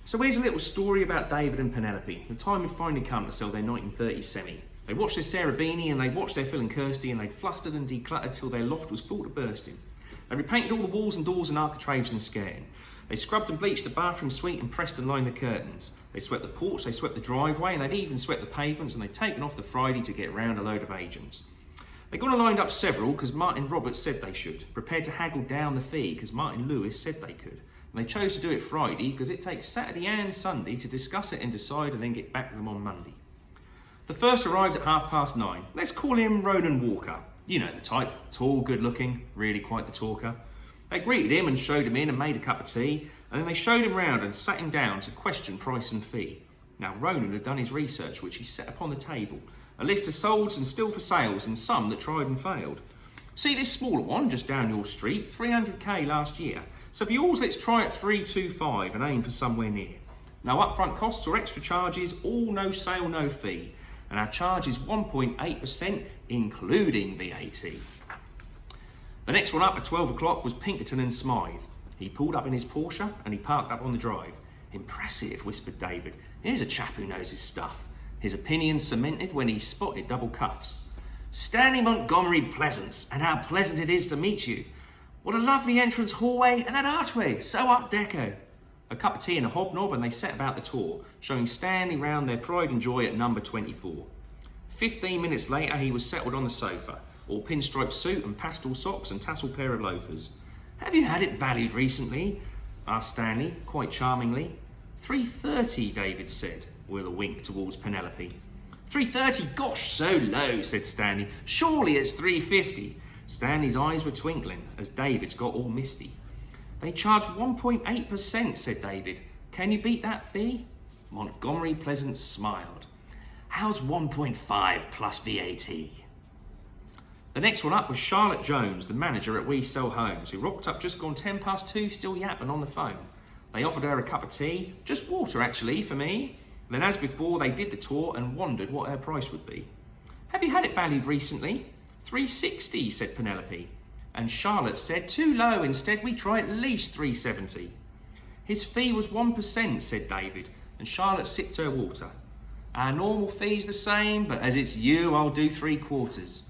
So here's a little story about David and Penelope. The time had finally come to sell their 1930 semi. They watched their Sarah Beanie and they watched their Phil and Kirsty, and they flustered and decluttered till their loft was full to bursting. They repainted all the walls and doors and architraves and skirting. They scrubbed and bleached the bathroom suite and pressed and lined the curtains. They swept the porch, they swept the driveway, and they'd even swept the pavements, and they'd taken off the Friday to get round a load of agents. They got and lined up several because Martin Roberts said they should, prepared to haggle down the fee because Martin Lewis said they could. And they chose to do it Friday because it takes Saturday and Sunday to discuss it and decide and then get back to them on Monday. The first arrived at 9:30. Let's call him Ronan Walker. You know the type, tall, good looking, really quite the talker. They greeted him and showed him in and made a cup of tea, and then they showed him round and sat him down to question price and fee. Now Ronan had done his research, which he set upon the table, a list of solds and still for sales and some that tried and failed. See this smaller one just down your street, 300k last year. So for yours, let's try at 325 and aim for somewhere near. No upfront costs or extra charges, all no sale, no fee. And our charge is 1.8%, including VAT. The next one up at 12 o'clock was Pinkerton and Smythe. He pulled up in his Porsche and he parked up on the drive. Impressive, whispered David. Here's a chap who knows his stuff. His opinion cemented when he spotted double cuffs. Stanley Montgomery Pleasance, and how pleasant it is to meet you. What a lovely entrance hallway, and that archway, so art deco. A cup of tea and a hobnob, and they set about the tour, showing Stanley round their pride and joy at number 24. 15 minutes later, he was settled on the sofa, all pinstripe suit and pastel socks and tassel pair of loafers. Have you had it valued recently? Asked Stanley, quite charmingly. 330, David said, with a wink towards Penelope. 330, gosh, so low, said Stanley. Surely it's 350. Stanley's eyes were twinkling as David's got all misty. They charge 1.8%, said David. Can you beat that fee? Montgomery Pleasance smiled. How's 1.5 plus VAT? The next one up was Charlotte Jones, the manager at We Sell Homes, who rocked up just gone 2:10, still yapping on the phone. They offered her a cup of tea, just water actually, for me. Then as before, they did the tour and wondered what her price would be. Have you had it valued recently? 360, said Penelope. And Charlotte said, too low, instead we try at least 370. His fee was 1%, said David, and Charlotte sipped her water. Our normal fee's the same, but as it's you, I'll do 3/4.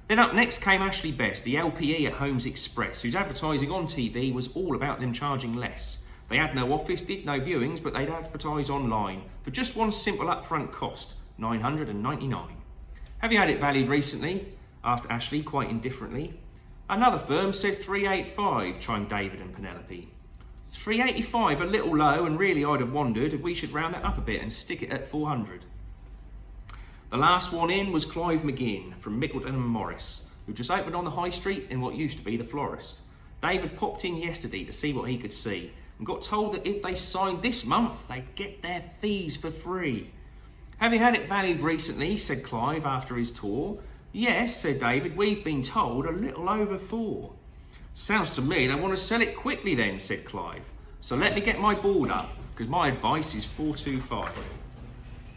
Then up next came Ashley Best, the LPE at Homes Express, whose advertising on TV was all about them charging less. They had no office, did no viewings, but they'd advertise online for just one simple upfront cost, $999. Have you had it valued recently? Asked Ashley quite indifferently. Another firm said 385, chimed David and Penelope. 385, a little low, and really I'd have wondered if we should round that up a bit and stick it at 400. The last one in was Clive McGinn from Mickleton and Morris, who just opened on the high street in what used to be the florist. David popped in yesterday to see what he could see and got told that if they signed this month, they'd get their fees for free. Have you had it valued recently? Said Clive after his tour. Yes, said David, we've been told a little over 4. Sounds to me they want to sell it quickly then, said Clive. So let me get my board up, because my advice is 425.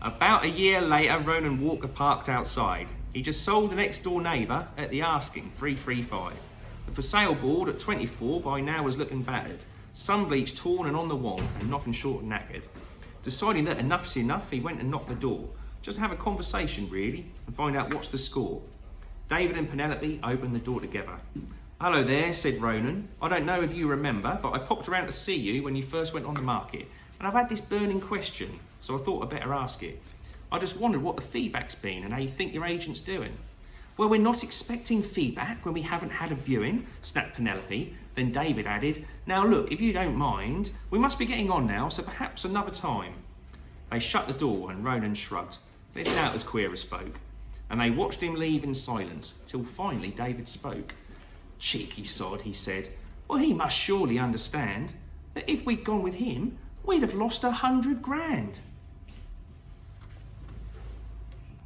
About a year later, Ronan Walker parked outside. He just sold the next door neighbour at the asking, 335. The for sale board at 24 by now was looking battered, sun bleach torn and on the wall, and nothing short of knackered. Deciding that enough's enough, he went and knocked the door, just to have a conversation really, and find out what's the score. David and Penelope opened the door together. Hello there, said Ronan. I don't know if you remember, but I popped around to see you when you first went on the market, and I've had this burning question, so I thought I'd better ask it. I just wondered what the feedback's been and how you think your agent's doing. Well, we're not expecting feedback when we haven't had a viewing, snapped Penelope. Then David added, now look, if you don't mind, we must be getting on now, so perhaps another time. They shut the door and Ronan shrugged. They're not as queer as folk. And they watched him leave in silence, till finally David spoke. Cheeky sod, he said. Well, he must surely understand that if we'd gone with him, we'd have lost 100 grand.